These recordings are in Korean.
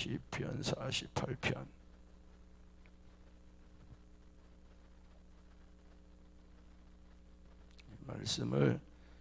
시편 48편. 말씀을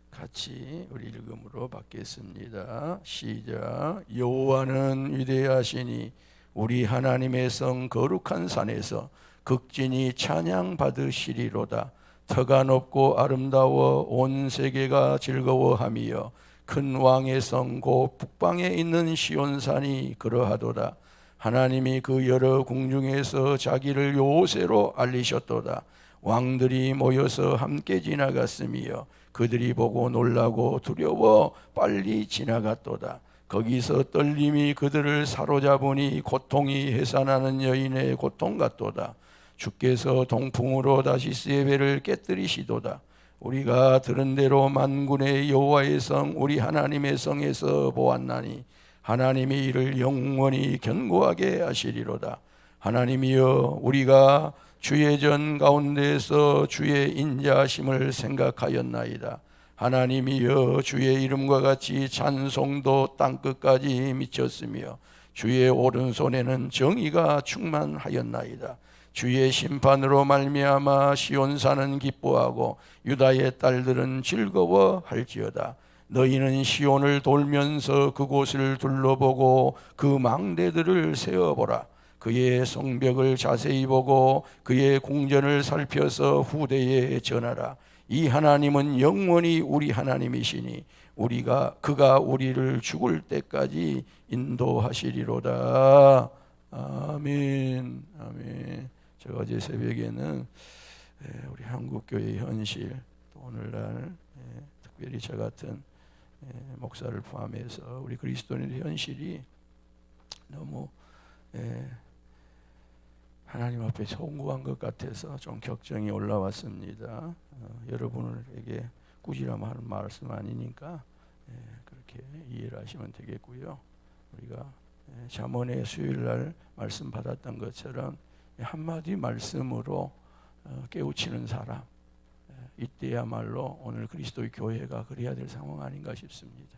같이 우리 읽음으로 받겠습니다. 시작. 여호와는 위대하시니 우리 하나님의 성 거룩한 산에서 극진히 찬양 받으시리로다. 터가 높고 아름다워 온 세계가 즐거워하며 큰 왕의 성 곧 북방에 있는 시온산이 그러하도다. 하나님이 그 여러 궁중에서 자기를 요새로 알리셨도다. 왕들이 모여서 함께 지나갔으며 그들이 보고 놀라고 두려워 빨리 지나갔도다. 거기서 떨림이 그들을 사로잡으니 고통이 해산하는 여인의 고통 같도다. 주께서 동풍으로 다시스의 배를 깨뜨리시도다. 우리가 들은 대로 만군의 여호와의 성 우리 하나님의 성에서 보았나니 하나님이 이를 영원히 견고하게 하시리로다. 하나님이여, 우리가 주의 전 가운데서 주의 인자하심을 생각하였나이다. 하나님이여, 주의 이름과 같이 찬송도 땅끝까지 미쳤으며 주의 오른손에는 정의가 충만하였나이다. 주의 심판으로 말미암아 시온산은 기뻐하고 유다의 딸들은 즐거워할지어다. 너희는 시온을 돌면서 그곳을 둘러보고 그 망대들을 세어보라. 그의 성벽을 자세히 보고 그의 궁전을 살펴서 후대에 전하라. 이 하나님은 영원히 우리 하나님이시니 그가 우리를 죽을 때까지 인도하시리로다. 아멘. 아멘. 저 어제 새벽에는 우리 한국교회의 현실, 또 오늘날 특별히 저 같은 목사를 포함해서 우리 그리스도인의 현실이 너무 하나님 앞에 송구한 것 같아서 좀 격정이 올라왔습니다. 여러분에게 꾸지람 하는 말씀 아니니까 그렇게 이해를 하시면 되겠고요. 우리가 잠언의 수요일날 말씀 받았던 것처럼 한마디 말씀으로 깨우치는 사람, 이때야말로 오늘 그리스도의 교회가 그래야 될 상황 아닌가 싶습니다.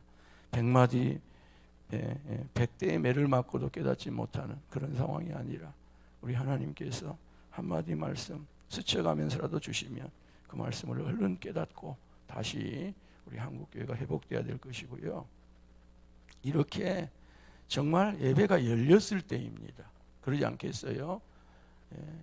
100대의 매를 맞고도 깨닫지 못하는 그런 상황이 아니라 우리 하나님께서 한마디 말씀 스쳐가면서라도 주시면 그 말씀을 얼른 깨닫고 다시 우리 한국교회가 회복돼야 될 것이고요. 이렇게 정말 예배가 열렸을 때입니다. 그러지 않겠어요?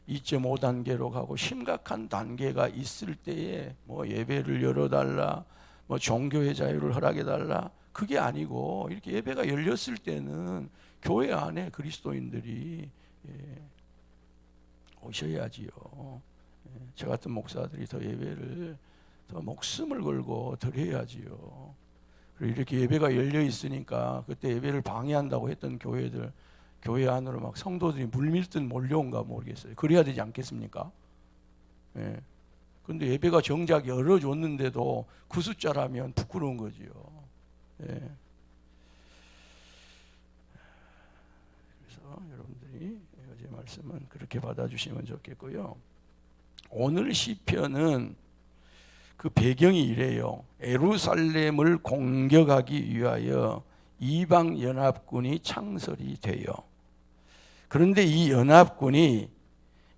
2.5단계로 가고 심각한 단계가 있을 때에 뭐 예배를 열어달라, 뭐 종교의 자유를 허락해달라, 그게 아니고 이렇게 예배가 열렸을 때는 교회 안에 그리스도인들이 오셔야지요. 저 같은 목사들이 더 예배를 더 목숨을 걸고 드려야지요. 그리고 이렇게 예배가 열려 있으니까 그때 예배를 방해한다고 했던 교회들, 교회 안으로 막 성도들이 물밀듯 몰려온가 모르겠어요. 그래야 되지 않겠습니까? 근데 예배가 정작 열어줬는데도 그 숫자라면 부끄러운 거지요. 그래서 여러분들이 어제 말씀은 그렇게 받아주시면 좋겠고요. 오늘 시편은 그 배경이 이래요. 예루살렘을 공격하기 위하여 이방 연합군이 창설이 돼요. 그런데 이 연합군이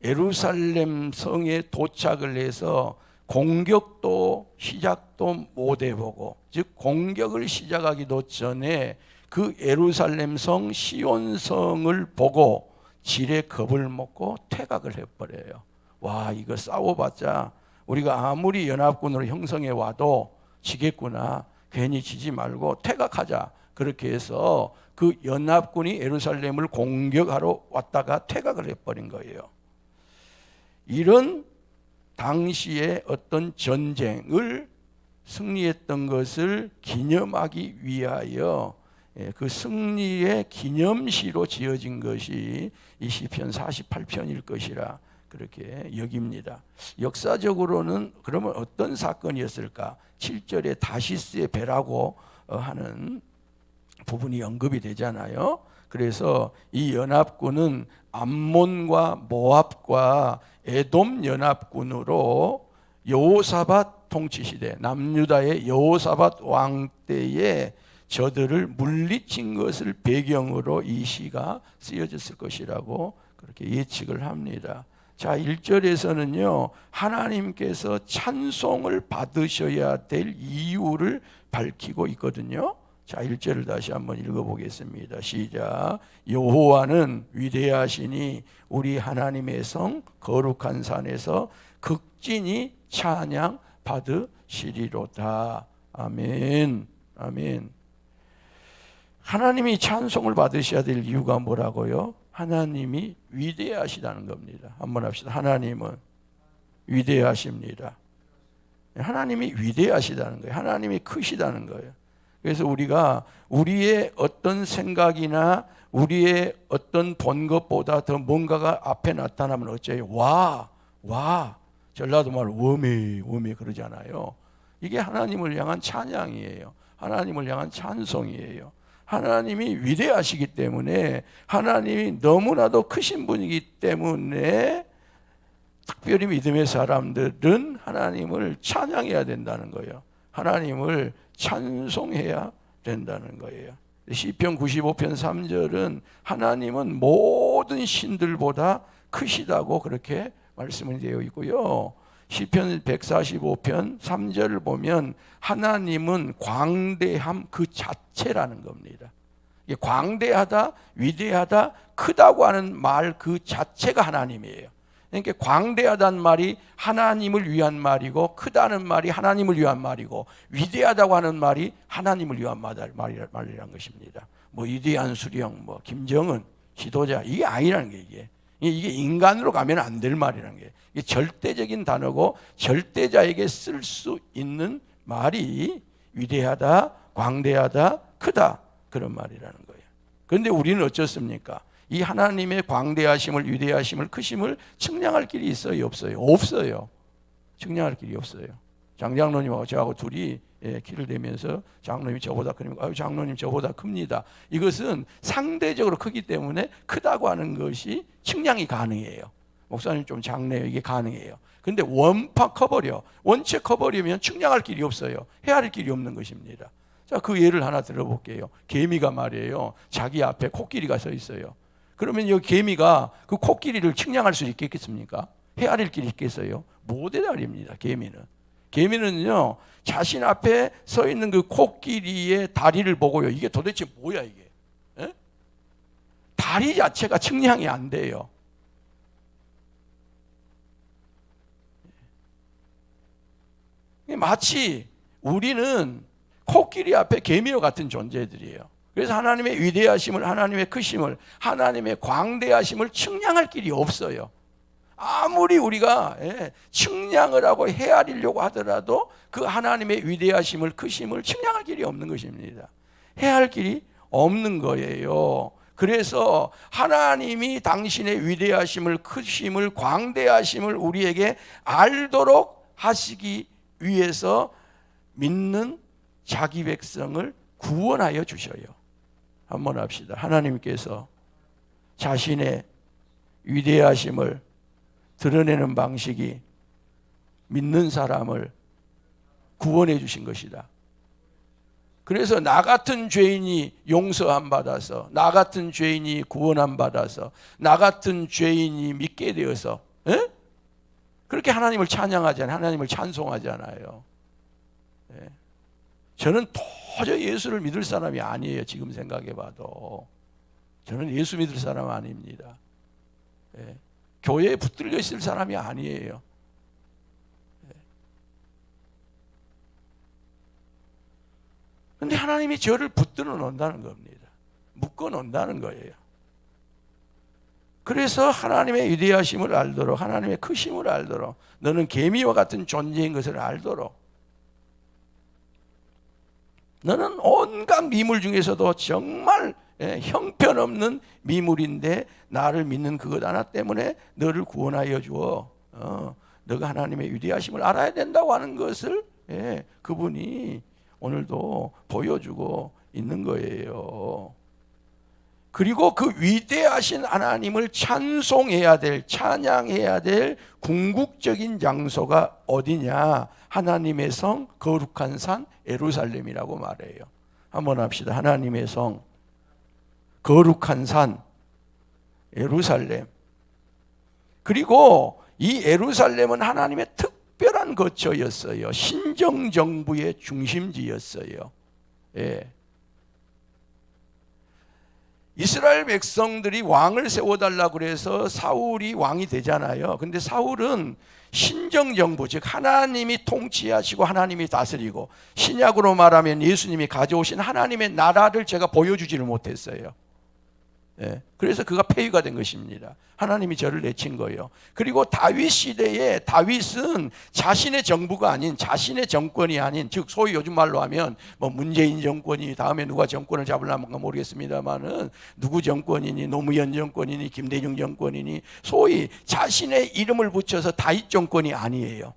예루살렘 성에 도착을 해서 공격도 시작도 못 해보고, 즉 공격을 시작하기도 전에 그 예루살렘 성 시온성을 보고 지레 겁을 먹고 퇴각을 해버려요. 와, 이거 싸워봤자 우리가 아무리 연합군으로 형성해 와도 지겠구나, 괜히 지지 말고 퇴각하자. 그렇게 해서 그 연합군이 예루살렘을 공격하러 왔다가 퇴각을 해버린 거예요. 이런 당시에 어떤 전쟁을 승리했던 것을 기념하기 위하여 그 승리의 기념시로 지어진 것이 이 시편 48편일 것이라 그렇게 여깁니다. 역사적으로는 그러면 어떤 사건이었을까? 7절에 다시스의 배라고 하는 부분이 언급이 되잖아요. 그래서 이 연합군은 암몬과 모압과 에돔 연합군으로 여호사밧 통치시대, 남유다의 여호사밧 왕 때에 저들을 물리친 것을 배경으로 이 시가 쓰여졌을 것이라고 그렇게 예측을 합니다. 자, 1절에서는요, 하나님께서 찬송을 받으셔야 될 이유를 밝히고 있거든요. 자, 1절을 다시 한번 읽어보겠습니다. 시작. 여호와는 위대하시니 우리 하나님의 성 거룩한 산에서 극진히 찬양 받으시리로다. 아멘. 아멘. 하나님이 찬송을 받으셔야 될 이유가 뭐라고요? 하나님이 위대하시다는 겁니다. 한번 합시다. 하나님은 위대하십니다. 하나님이 위대하시다는 거예요. 하나님이 크시다는 거예요. 그래서 우리가 우리의 어떤 생각이나 우리의 어떤 본 것보다 더 뭔가가 앞에 나타나면 어째요? 와, 전라도 말 워메 그러잖아요. 이게 하나님을 향한 찬양이에요. 하나님을 향한 찬송이에요. 하나님이 위대하시기 때문에, 하나님이 너무나도 크신 분이기 때문에 특별히 믿음의 사람들은 하나님을 찬양해야 된다는 거예요. 하나님을 찬송해야 된다는 거예요. 시편 95편 3절은 하나님은 모든 신들보다 크시다고 그렇게 말씀이 되어 있고요. 시편 145편 3절을 보면 하나님은 광대함 그 자체라는 겁니다. 이게 광대하다, 위대하다, 크다고 하는 말 그 자체가 하나님이에요. 그러니까 광대하다는 말이 하나님을 위한 말이고, 크다는 말이 하나님을 위한 말이고, 위대하다고 하는 말이 하나님을 위한 말이란 것입니다. 뭐 위대한 수령, 뭐 김정은 지도자, 이게 아니라는 게 이게 인간으로 가면 안 될 말이라는 게, 이게 절대적인 단어고 절대자에게 쓸 수 있는 말이 위대하다, 광대하다, 크다, 그런 말이라는 거예요. 그런데 우리는 어쩌습니까? 이 하나님의 광대하심을, 위대하심을, 크심을 측량할 길이 있어요, 없어요? 없어요. 측량할 길이 없어요. 장장로님하고 저하고 둘이 키를 대면서 장로님이 저보다 크니까 아유 장로님 저보다 큽니다. 이것은 상대적으로 크기 때문에 크다고 하는 것이 측량이 가능해요. 목사님 좀 작네요. 이게 가능해요. 근데 원파 커버려, 원체 커버리면 측량할 길이 없어요. 헤아릴 길이 없는 것입니다. 자, 그 예를 하나 들어볼게요. 개미가 말이에요, 자기 앞에 코끼리가 서 있어요. 그러면 이 개미가 그 코끼리를 측량할 수 있겠습니까? 헤아릴 길이 있겠어요? 못 헤아립니다. 개미는요, 자신 앞에 서 있는 그 코끼리의 다리를 보고요, 이게 도대체 뭐야 이게? 에? 다리 자체가 측량이 안 돼요. 마치 우리는 코끼리 앞에 개미와 같은 존재들이에요. 그래서 하나님의 위대하심을, 하나님의 크심을, 하나님의 광대하심을 측량할 길이 없어요. 아무리 우리가 측량을 하고 헤아리려고 하더라도 그 하나님의 위대하심을, 크심을 측량할 길이 없는 것입니다. 헤아릴 길이 없는 거예요. 그래서 하나님이 당신의 위대하심을, 크심을, 광대하심을 우리에게 알도록 하시기 위해서 믿는 자기 백성을 구원하여 주셔요. 한번 합시다. 하나님께서 자신의 위대하심을 드러내는 방식이 믿는 사람을 구원해 주신 것이다. 그래서 나 같은 죄인이 용서함 받아서, 나 같은 죄인이 구원함 받아서, 나 같은 죄인이 믿게 되어서, 그렇게 하나님을 찬양하잖아요. 하나님을 찬송하잖아요. 저는 도저히 예수를 믿을 사람이 아니에요. 지금 생각해 봐도 저는 예수 믿을 사람 아닙니다. 교회에 붙들려 있을 사람이 아니에요. 그런데 하나님이 저를 붙들어 놓는다는 겁니다. 묶어 놓는다는 거예요. 그래서 하나님의 위대하심을 알도록, 하나님의 크심을 알도록, 너는 개미와 같은 존재인 것을 알도록, 너는 온갖 미물 중에서도 정말 형편없는 미물인데 나를 믿는 그것 하나 때문에 너를 구원하여 주어 너가 하나님의 위대하심을 알아야 된다고 하는 것을 그분이 오늘도 보여주고 있는 거예요. 그리고 그 위대하신 하나님을 찬송해야 될, 찬양해야 될 궁극적인 장소가 어디냐? 하나님의 성 거룩한 산 예루살렘이라고 말해요. 한번 합시다. 하나님의 성, 거룩한 산, 예루살렘. 그리고 이 예루살렘은 하나님의 특별한 거처였어요. 신정정부의 중심지였어요. 예. 이스라엘 백성들이 왕을 세워달라고 그래서 사울이 왕이 되잖아요. 근데 사울은 신정정부, 즉 하나님이 통치하시고 하나님이 다스리고, 신약으로 말하면 예수님이 가져오신 하나님의 나라를 제가 보여주지를 못했어요. 예, 그래서 그가 폐위가 된 것입니다. 하나님이 저를 내친 거예요. 그리고 다윗 시대에 다윗은 자신의 정부가 아닌, 자신의 정권이 아닌, 즉 소위 요즘 말로 하면 뭐 문재인 정권이 다음에 누가 정권을 잡으려면 모르겠습니다만은 누구 정권이니, 노무현 정권이니, 김대중 정권이니, 소위 자신의 이름을 붙여서 다윗 정권이 아니에요.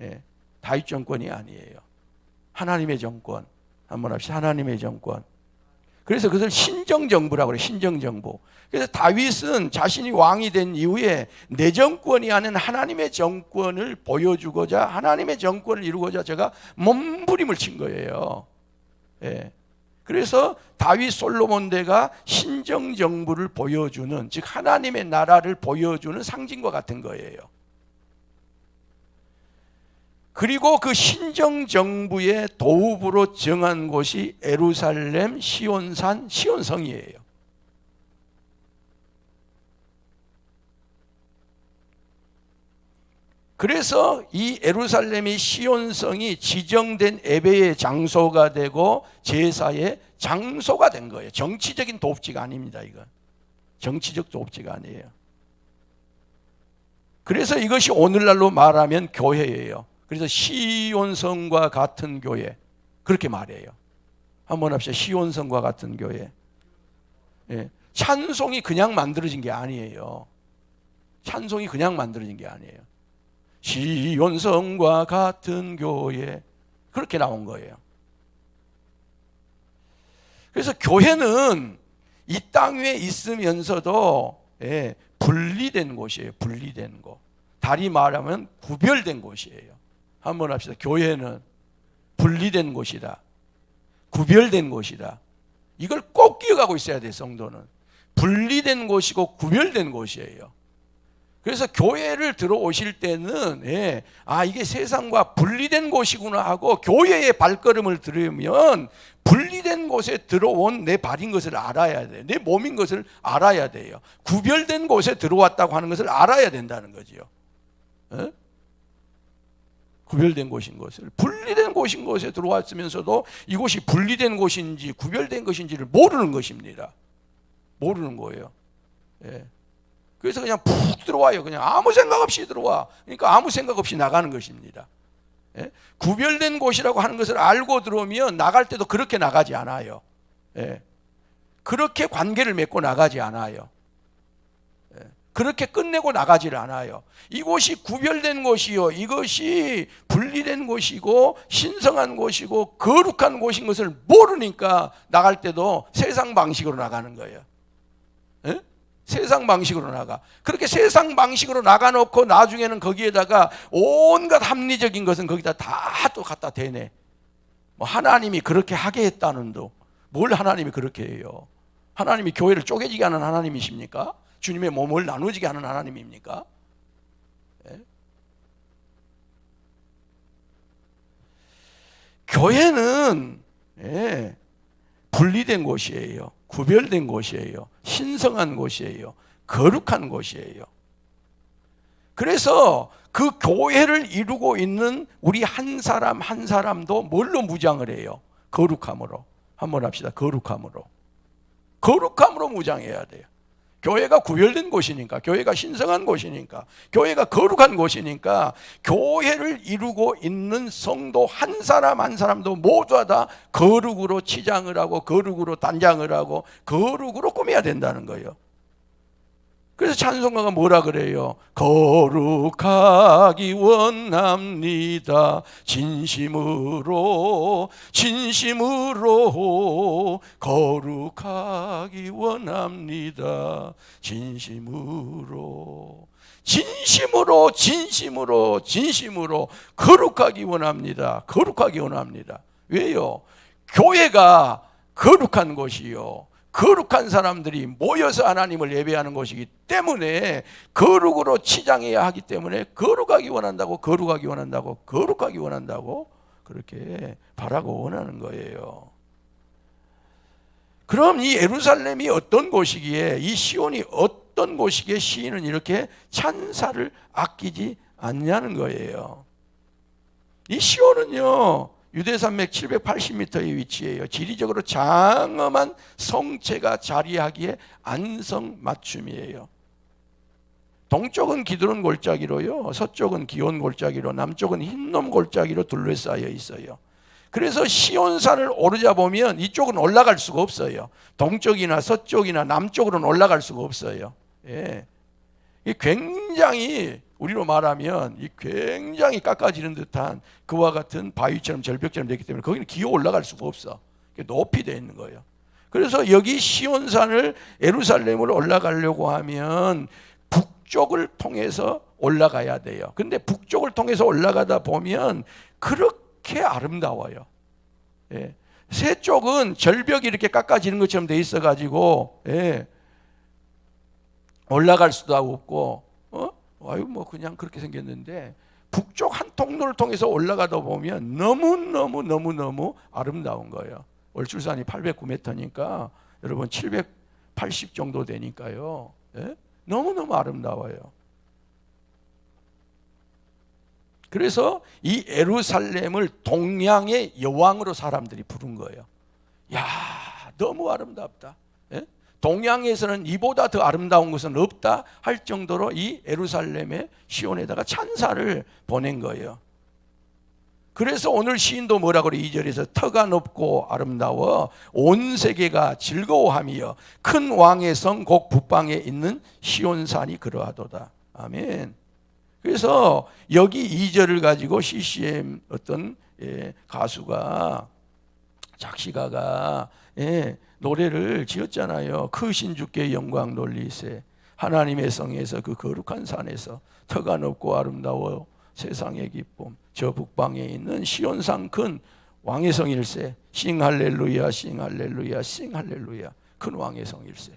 예, 다윗 정권이 아니에요. 하나님의 정권. 한번 합시다. 하나님의 정권. 그래서 그것을 신정정부라고 그래요. 신정정부. 그래서 다윗은 자신이 왕이 된 이후에 내 정권이 아닌 하나님의 정권을 보여주고자, 하나님의 정권을 이루고자 제가 몸부림을 친 거예요. 예. 그래서 다윗 솔로몬대가 신정정부를 보여주는, 즉 하나님의 나라를 보여주는 상징과 같은 거예요. 그리고 그 신정정부의 도읍으로 정한 곳이 예루살렘 시온산 시온성이에요. 그래서 이 예루살렘이 시온성이 지정된 예배의 장소가 되고 제사의 장소가 된 거예요. 정치적인 도읍지가 아닙니다. 이건 정치적 도읍지가 아니에요. 그래서 이것이 오늘날로 말하면 교회예요. 그래서 시온성과 같은 교회, 그렇게 말해요. 한번 합시다. 시온성과 같은 교회. 예. 찬송이 그냥 만들어진 게 아니에요. 찬송이 그냥 만들어진 게 아니에요. 시온성과 같은 교회, 그렇게 나온 거예요. 그래서 교회는 이 땅 위에 있으면서도 분리된 곳이에요. 분리된 곳. 다리 말하면 구별된 곳이에요. 한번 합시다. 교회는 분리된 곳이다. 구별된 곳이다. 이걸 꼭 기억하고 있어야 돼. 성도는 분리된 곳이고 구별된 곳이에요. 그래서 교회를 들어오실 때는 이게 세상과 분리된 곳이구나 하고 교회의 발걸음을 들으면 분리된 곳에 들어온 내 발인 것을 알아야 돼요. 내 몸인 것을 알아야 돼요. 구별된 곳에 들어왔다고 하는 것을 알아야 된다는 거죠. 구별된 곳인 것을, 분리된 곳인 곳에 들어왔으면서도 이곳이 분리된 곳인지 구별된 것인지를 모르는 것입니다. 모르는 거예요. 예. 그래서 그냥 푹 들어와요. 그냥 아무 생각 없이 들어와. 그러니까 아무 생각 없이 나가는 것입니다. 예? 구별된 곳이라고 하는 것을 알고 들어오면 나갈 때도 그렇게 나가지 않아요. 예. 그렇게 관계를 맺고 나가지 않아요. 예. 그렇게 끝내고 나가지를 않아요. 이곳이 구별된 곳이요, 이것이 분리된 곳이고 신성한 곳이고 거룩한 곳인 것을 모르니까 나갈 때도 세상 방식으로 나가는 거예요. 예? 세상 방식으로 나가. 그렇게 세상 방식으로 나가놓고 나중에는 거기에다가 온갖 합리적인 것은 거기다 다 또 갖다 대네. 뭐 하나님이 그렇게 하게 했다는 도, 뭘 하나님이 그렇게 해요? 하나님이 교회를 쪼개지게 하는 하나님이십니까? 주님의 몸을 나누지게 하는 하나님입니까? 예? 교회는 분리된 곳이에요. 구별된 곳이에요. 신성한 곳이에요. 거룩한 곳이에요. 그래서 그 교회를 이루고 있는 우리 한 사람 한 사람도 뭘로 무장을 해요? 거룩함으로. 한번 합시다. 거룩함으로. 거룩함으로 무장해야 돼요. 교회가 구별된 곳이니까, 교회가 신성한 곳이니까, 교회가 거룩한 곳이니까 교회를 이루고 있는 성도 한 사람 한 사람도 모두 다 거룩으로 치장을 하고 거룩으로 단장을 하고 거룩으로 꾸며야 된다는 거예요. 그래서 찬송가가 뭐라 그래요? 거룩하기 원합니다. 진심으로 진심으로 거룩하기 원합니다. 진심으로 진심으로 진심으로 진심으로 거룩하기 원합니다. 거룩하기 원합니다. 왜요? 교회가 거룩한 곳이요, 거룩한 사람들이 모여서 하나님을 예배하는 곳이기 때문에 거룩으로 치장해야 하기 때문에 거룩하기 원한다고, 거룩하기 원한다고, 거룩하기 원한다고 그렇게 바라고 원하는 거예요. 그럼 이 예루살렘이 어떤 곳이기에, 이 시온이 어떤 곳이기에 시인은 이렇게 찬사를 아끼지 않냐는 거예요. 이 시온은요, 유대산맥 780m의 위치에요. 지리적으로 장엄한 성체가 자리하기에 안성맞춤이에요. 동쪽은 기드론 골짜기로요, 서쪽은 기온 골짜기로, 남쪽은 힌놈 골짜기로 둘러싸여 있어요. 그래서 시온산을 오르자 보면 이쪽은 올라갈 수가 없어요. 동쪽이나 서쪽이나 남쪽으로는 올라갈 수가 없어요. 예. 이 굉장히, 우리로 말하면 이 굉장히 깎아지는 듯한 그와 같은 바위처럼 절벽처럼 되기 때문에 거기는 기어 올라갈 수가 없어. 높이 되어 있는 거예요. 그래서 여기 시온산을, 예루살렘으로 올라가려고 하면 북쪽을 통해서 올라가야 돼요. 근데 북쪽을 통해서 올라가다 보면 그렇게 아름다워요. 예. 세 쪽은 절벽이 이렇게 깎아지는 것처럼 돼 있어 가지고, 예, 올라갈 수도 없고, 아유 뭐 그냥 그렇게 생겼는데, 북쪽 한 통로를 통해서 올라가다 보면 너무 아름다운 거예요. 월출산이 809m니까 여러분 780 정도 되니까요. 예? 너무너무 아름다워요. 그래서 이 예루살렘을 동양의 여왕으로 사람들이 부른 거예요. 야, 너무 아름답다. 예? 동양에서는 이보다 더 아름다운 것은 없다 할 정도로 이 예루살렘의 시온에다가 찬사를 보낸 거예요. 그래서 오늘 시인도 뭐라고 그래? 2절에서 터가 높고 아름다워 온 세계가 즐거워하며 큰 왕의 성 곧 북방에 있는 시온산이 그러하도다. 아멘. 그래서 여기 2절을 가지고 CCM 어떤 가수가, 작시가가 노래를 지었잖아요. 크신 주께 영광 돌리세, 하나님의 성에서 그 거룩한 산에서 터가 높고 아름다워 세상의 기쁨, 저 북방에 있는 시온산 큰 왕의 성일세, 싱 할렐루야 싱 할렐루야 싱 할렐루야, 큰 왕의 성일세.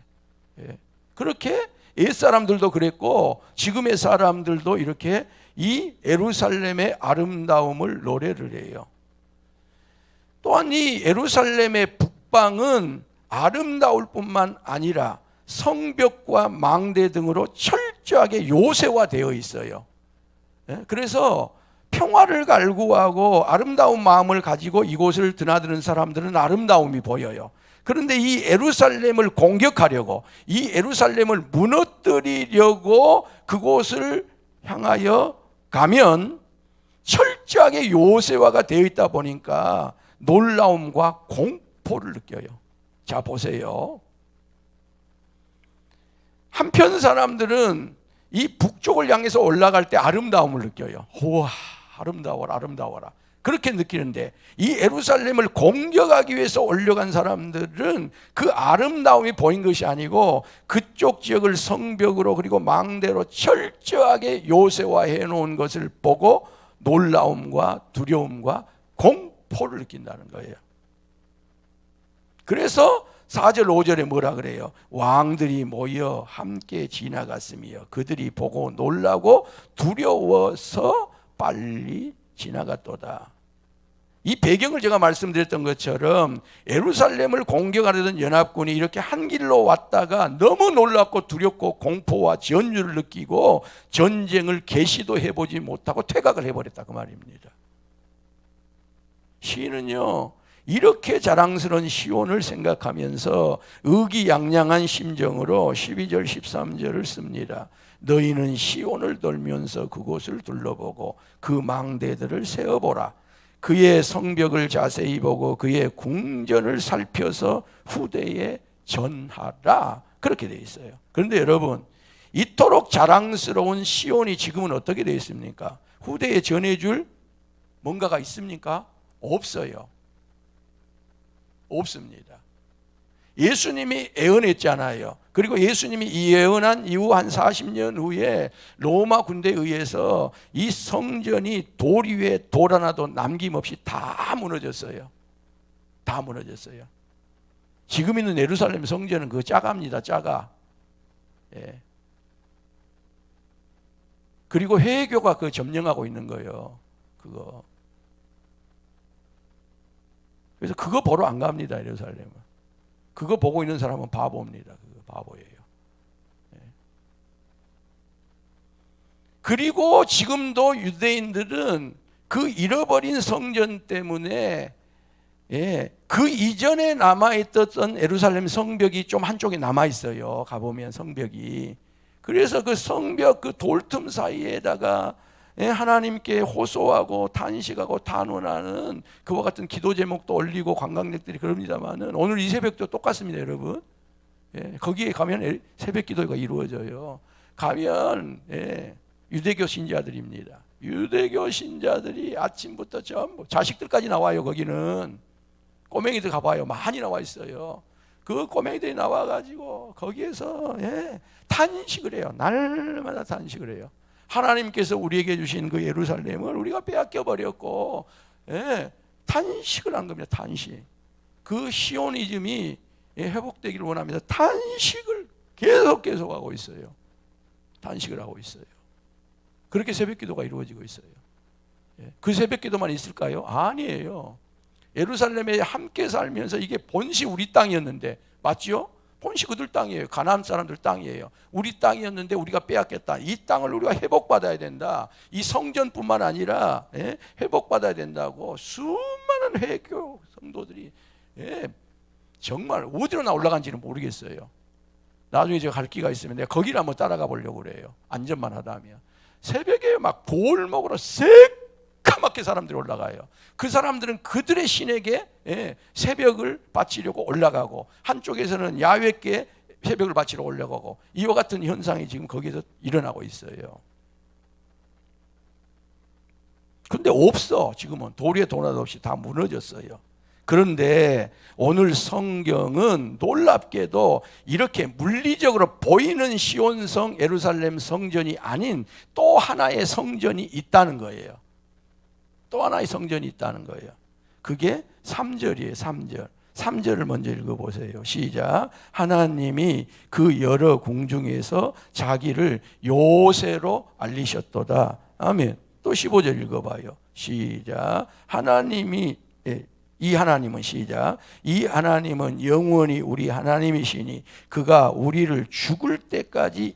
그렇게 옛사람들도 그랬고 지금의 사람들도 이렇게 이 예루살렘의 아름다움을 노래를 해요. 또한 이 예루살렘의 북방은 아름다울 뿐만 아니라 성벽과 망대 등으로 철저하게 요새화되어 있어요. 그래서 평화를 갈구하고 아름다운 마음을 가지고 이곳을 드나드는 사람들은 아름다움이 보여요. 그런데 이 예루살렘을 공격하려고, 이 예루살렘을 무너뜨리려고 그곳을 향하여 가면 철저하게 요새화가 되어 있다 보니까 놀라움과 공포를 느껴요. 자, 보세요. 한편 사람들은 이 북쪽을 향해서 올라갈 때 아름다움을 느껴요. 우와, 아름다워라 아름다워라 그렇게 느끼는데, 이 예루살렘을 공격하기 위해서 올려간 사람들은 그 아름다움이 보인 것이 아니고 그쪽 지역을 성벽으로 그리고 망대로 철저하게 요새화해 놓은 것을 보고 놀라움과 두려움과 공포를 느낀다는 거예요. 그래서 4절 5절에 뭐라 그래요? 왕들이 모여 함께 지나갔으며 그들이 보고 놀라고 두려워서 빨리 지나갔도다. 이 배경을 제가 말씀드렸던 것처럼 예루살렘을 공격하려던 연합군이 이렇게 한 길로 왔다가 너무 놀랍고 두렵고 공포와 전율을 느끼고 전쟁을 개시도 해보지 못하고 퇴각을 해버렸다, 그 말입니다. 시인은요, 이렇게 자랑스러운 시온을 생각하면서 의기양양한 심정으로 12절 13절을 씁니다. 너희는 시온을 돌면서 그곳을 둘러보고 그 망대들을 세어보라. 그의 성벽을 자세히 보고 그의 궁전을 살펴서 후대에 전하라. 그렇게 되어 있어요. 그런데 여러분, 이토록 자랑스러운 시온이 지금은 어떻게 되어 있습니까? 후대에 전해줄 뭔가가 있습니까? 없어요. 없습니다. 예수님이 예언했잖아요. 그리고 예수님이 이 예언한 이후 한 40년 후에 로마 군대에 의해서 이 성전이 돌 위에 돌 하나도 남김없이 다 무너졌어요. 다 무너졌어요. 지금 있는 예루살렘 성전은 그거 작아입니다. 작아. 예. 그리고 회교가 그 점령하고 있는 거예요. 그거. 그래서 그거 보러 안 갑니다. 예루살렘은. 그거 보고 있는 사람은 바보입니다. 그거 바보예요. 예. 그리고 지금도 유대인들은 그 잃어버린 성전 때문에 그 이전에 남아있던 예루살렘 성벽이 좀 한쪽에 남아있어요. 가보면 성벽이. 그래서 그 성벽 그 돌틈 사이에다가 하나님께 호소하고 탄식하고 단원하는 그와 같은 기도 제목도 올리고 관광객들이 그럽니다만은 오늘 이 새벽도 똑같습니다, 여러분. 거기에 가면 새벽 기도가 이루어져요. 가면 유대교 신자들입니다. 유대교 신자들이 아침부터 전부 자식들까지 나와요. 거기는 꼬맹이들 가봐요. 많이 나와 있어요. 그 꼬맹이들이 나와가지고 거기에서 탄식을 해요. 날마다 탄식을 해요. 하나님께서 우리에게 주신 그 예루살렘을 우리가 빼앗겨 버렸고 탄식을 한 겁니다. 탄식. 그 시오니즘이 회복되기를 원합니다. 탄식을 계속하고 있어요. 탄식을 하고 있어요. 그렇게 새벽기도가 이루어지고 있어요. 그 새벽기도만 있을까요? 아니에요. 예루살렘에 함께 살면서 이게 본시 우리 땅이었는데 맞죠? 본시 그들 땅이에요. 가나안 사람들 땅이에요. 우리 땅이었는데 우리가 빼앗겼다. 이 땅을 우리가 회복받아야 된다. 이 성전뿐만 아니라 회복받아야 된다고 수많은 회교 성도들이 정말 어디로 올라간지는 모르겠어요. 나중에 제가 갈 기가 있으면 내가 거기를 한번 따라가 보려고 그래요. 안전만 하다면. 새벽에 막 골목으로 새까맣게 사람들이 올라가요. 그 사람들은 그들의 신에게 새벽을 바치려고 올라가고 한쪽에서는 야훼께 새벽을 바치러 올라가고 이와 같은 현상이 지금 거기서 일어나고 있어요. 근데 없어. 지금은 도리에 도나도 없이 다 무너졌어요. 그런데 오늘 성경은 놀랍게도 이렇게 물리적으로 보이는 시온성 예루살렘 성전이 아닌 또 하나의 성전이 있다는 거예요. 또 하나의 성전이 있다는 거예요. 그게 3절이에요. 3절. 3절을 먼저 읽어보세요. 시작. 하나님이 그 여러 궁중에서 자기를 요새로 알리셨도다. 아멘. 또 15절 읽어봐요. 시작. 이 하나님은 시작. 이 하나님은 영원히 우리 하나님이시니 그가 우리를 죽을 때까지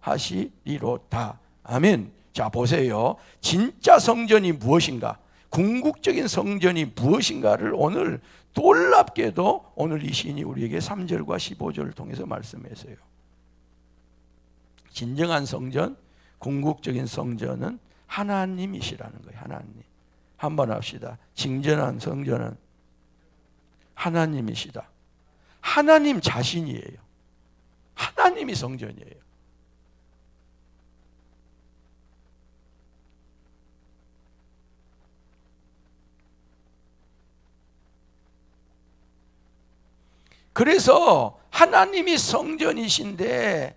인도하시리로다. 아멘. 자, 보세요. 진짜 성전이 무엇인가? 궁극적인 성전이 무엇인가를 오늘 놀랍게도 오늘 이 시인이 우리에게 3절과 15절을 통해서 말씀했어요. 진정한 성전, 궁극적인 성전은 하나님이시라는 거예요. 하나님. 한번 합시다. 진정한 성전은 하나님이시다. 하나님 자신이에요. 하나님이 성전이에요. 그래서 하나님이 성전이신데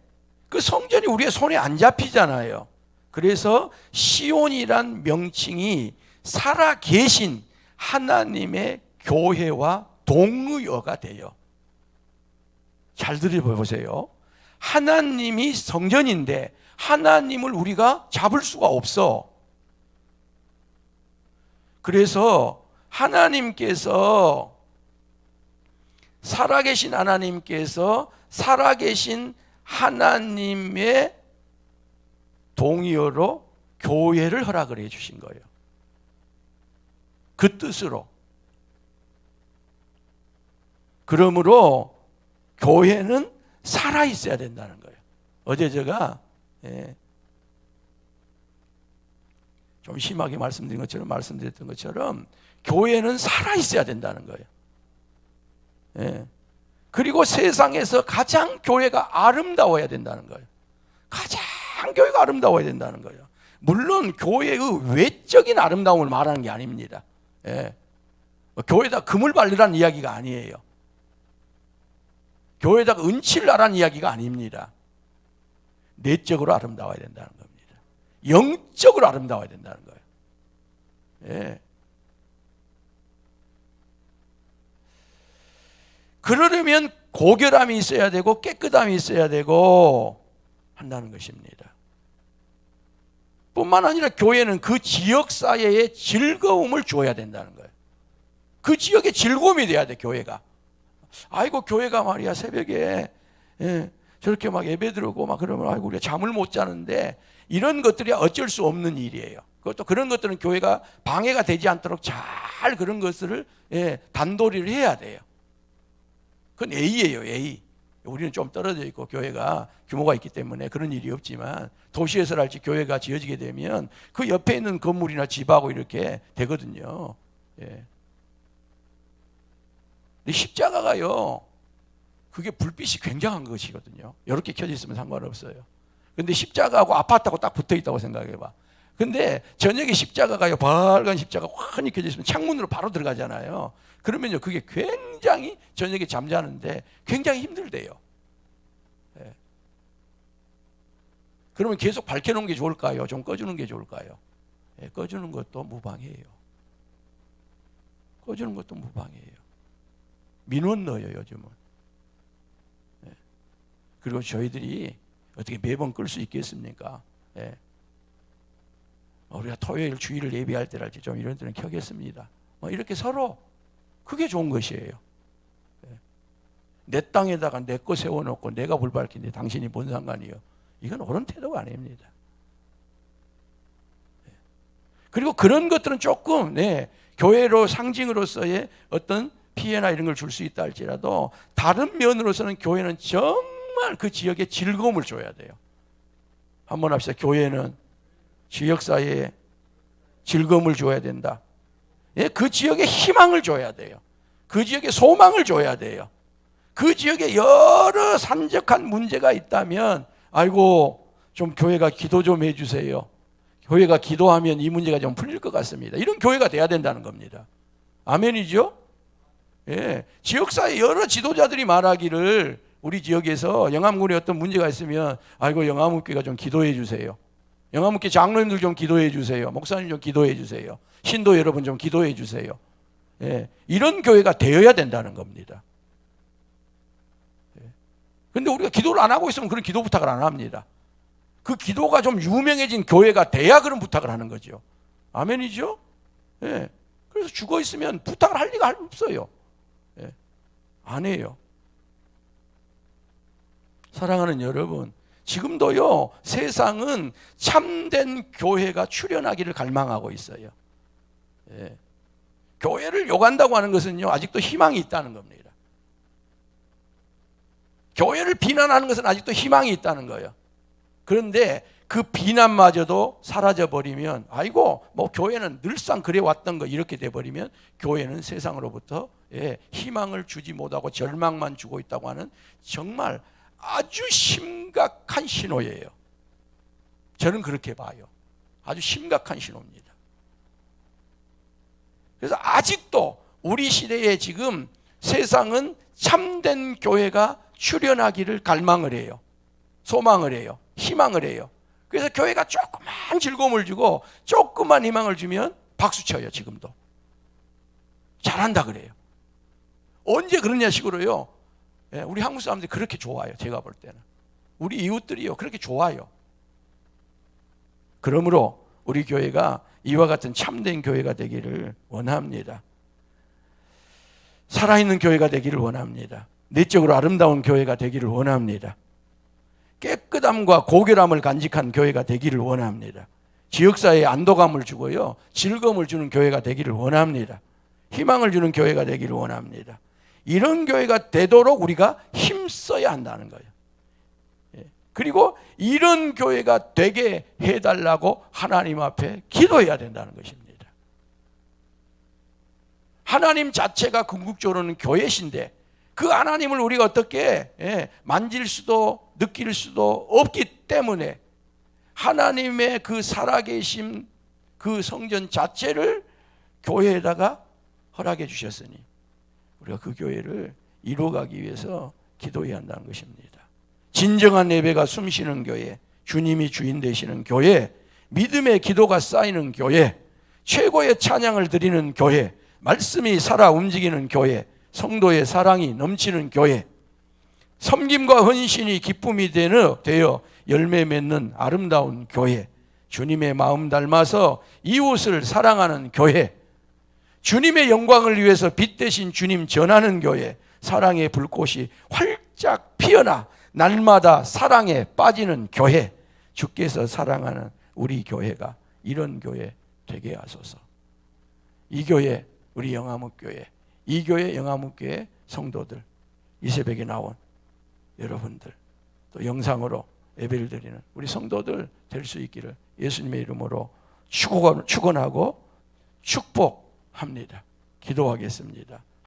그 성전이 우리의 손에 안 잡히잖아요. 그래서 시온이란 명칭이 살아계신 하나님의 교회와 동의어가 돼요. 잘 들어보세요. 하나님이 성전인데 하나님을 우리가 잡을 수가 없어. 그래서 하나님께서 살아계신 하나님께서 살아계신 하나님의 동의어로 교회를 허락을 해 주신 거예요. 그 뜻으로. 그러므로 교회는 살아 있어야 된다는 거예요. 어제 제가 좀 심하게 말씀드렸던 것처럼 교회는 살아 있어야 된다는 거예요. 그리고 세상에서 가장 교회가 아름다워야 된다는 거예요. 가장 교회가 아름다워야 된다는 거예요. 물론 교회의 외적인 아름다움을 말하는 게 아닙니다. 교회에다 금을 바르라는 이야기가 아니에요. 교회에다가 은치를 나라는 이야기가 아닙니다. 내적으로 아름다워야 된다는 겁니다. 영적으로 아름다워야 된다는 거예요. 그러려면 고결함이 있어야 되고 깨끗함이 있어야 되고 한다는 것입니다. 뿐만 아니라 교회는 그 지역 사회에 즐거움을 줘야 된다는 거예요. 그 지역에 즐거움이 돼야 돼, 교회가. 아이고, 교회가 말이야, 새벽에 저렇게 막 예배 드리고 막 그러면 아이고, 우리가 잠을 못 자는데, 이런 것들이 어쩔 수 없는 일이에요. 그것도 그런 것들은 교회가 방해가 되지 않도록 잘 그런 것들을 단도리를 해야 돼요. 그건 A예요, A. 우리는 좀 떨어져 있고 교회가 규모가 있기 때문에 그런 일이 없지만, 도시에서랄지 교회가 지어지게 되면 그 옆에 있는 건물이나 집하고 이렇게 되거든요. 예. 근데 십자가가요, 그게 불빛이 굉장한 것이거든요. 이렇게 켜져 있으면 상관없어요. 근데 십자가하고 아파트하고 딱 붙어 있다고 생각해봐. 근데 저녁에 십자가가요, 빨간 십자가 환히 켜져 있으면 창문으로 바로 들어가잖아요. 그러면요, 그게 굉장히 저녁에 잠자는데 굉장히 힘들대요. 예. 그러면 계속 밝혀놓은 게 좋을까요? 좀 꺼주는 게 좋을까요? 예, 꺼주는 것도 무방해요. 꺼주는 것도 무방해요. 민원 넣어요, 요즘은. 예. 그리고 저희들이 어떻게 매번 끌 수 있겠습니까? 예. 우리가 토요일 주일을 예배할 때랄지 좀 이런 데는 켜겠습니다. 이렇게 서로, 그게 좋은 것이에요. 예. 내 땅에다가 내 거 세워놓고 내가 불 밝히는데 당신이 뭔 상관이요? 이건 옳은 태도가 아닙니다. 예. 그리고 그런 것들은 조금 교회로 상징으로서의 어떤 피해나 이런 걸 줄 수 있다 할지라도, 다른 면으로서는 교회는 정말 그 지역에 즐거움을 줘야 돼요. 한번 합시다. 교회는 지역사회에 즐거움을 줘야 된다. 예, 그 지역에 희망을 줘야 돼요. 그 지역에 소망을 줘야 돼요. 그 지역에 여러 산적한 문제가 있다면, 아이고, 좀 교회가 기도 좀 해주세요. 교회가 기도하면 이 문제가 좀 풀릴 것 같습니다. 이런 교회가 돼야 된다는 겁니다. 아멘이죠? 예, 지역사회 여러 지도자들이 말하기를, 우리 지역에서 영암군에 어떤 문제가 있으면, 아이고, 영암교회가 좀 기도해 주세요. 영암교회 장로님들 좀 기도해 주세요. 목사님 좀 기도해 주세요. 신도 여러분 좀 기도해 주세요. 예, 이런 교회가 되어야 된다는 겁니다. 그런데 우리가 기도를 안 하고 있으면 그런 기도 부탁을 안 합니다. 그 기도가 좀 유명해진 교회가 돼야 그런 부탁을 하는 거죠. 아멘이죠? 예. 그래서 죽어 있으면 부탁을 할 리가 없어요. 예. 안 해요. 사랑하는 여러분, 지금도요, 세상은 참된 교회가 출현하기를 갈망하고 있어요. 예. 교회를 욕한다고 하는 것은요, 아직도 희망이 있다는 겁니다. 교회를 비난하는 것은 아직도 희망이 있다는 거예요. 그런데 그 비난마저도 사라져버리면, 아이고, 뭐 교회는 늘상 그래왔던 거, 이렇게 돼버리면 교회는 세상으로부터 희망을 주지 못하고 절망만 주고 있다고 하는 정말 아주 심각한 신호예요. 저는 그렇게 봐요. 아주 심각한 신호입니다. 그래서 아직도 우리 시대에 지금 세상은 참된 교회가 출현하기를 갈망을 해요. 소망을 해요. 희망을 해요. 그래서 교회가 조그만 즐거움을 주고 조그만 희망을 주면 박수 쳐요. 지금도 잘한다 그래요. 언제 그러냐 식으로요. 우리 한국 사람들이 그렇게 좋아요. 제가 볼 때는 우리 이웃들이요, 그렇게 좋아요. 그러므로 우리 교회가 이와 같은 참된 교회가 되기를 원합니다. 살아있는 교회가 되기를 원합니다. 내적으로 아름다운 교회가 되기를 원합니다. 깨끗함과 고결함을 간직한 교회가 되기를 원합니다. 지역사회에 안도감을 주고요, 즐거움을 주는 교회가 되기를 원합니다. 희망을 주는 교회가 되기를 원합니다. 이런 교회가 되도록 우리가 힘써야 한다는 거예요. 그리고 이런 교회가 되게 해달라고 하나님 앞에 기도해야 된다는 것입니다. 하나님 자체가 궁극적으로는 교회신데, 그 하나님을 우리가 어떻게 만질 수도 느낄 수도 없기 때문에 하나님의 그 살아계심, 그 성전 자체를 교회에다가 허락해 주셨으니 우리가 그 교회를 이루어가기 위해서 기도해야 한다는 것입니다. 진정한 예배가 숨쉬는 교회, 주님이 주인 되시는 교회, 믿음의 기도가 쌓이는 교회, 최고의 찬양을 드리는 교회, 말씀이 살아 움직이는 교회, 성도의 사랑이 넘치는 교회, 섬김과 헌신이 기쁨이 되어 열매 맺는 아름다운 교회, 주님의 마음 닮아서 이웃을 사랑하는 교회, 주님의 영광을 위해서 빛 대신 주님 전하는 교회, 사랑의 불꽃이 활짝 피어나 날마다 사랑에 빠지는 교회, 주께서 사랑하는 우리 교회가 이런 교회 되게 하소서. 이 교회, 우리 영암읍교회, 이 교회 영암읍교회 성도들, 이 새벽에 나온 여러분들, 또 영상으로 예배를 드리는 우리 성도들 될 수 있기를 예수님의 이름으로 축원하고 축복합니다. 기도하겠습니다.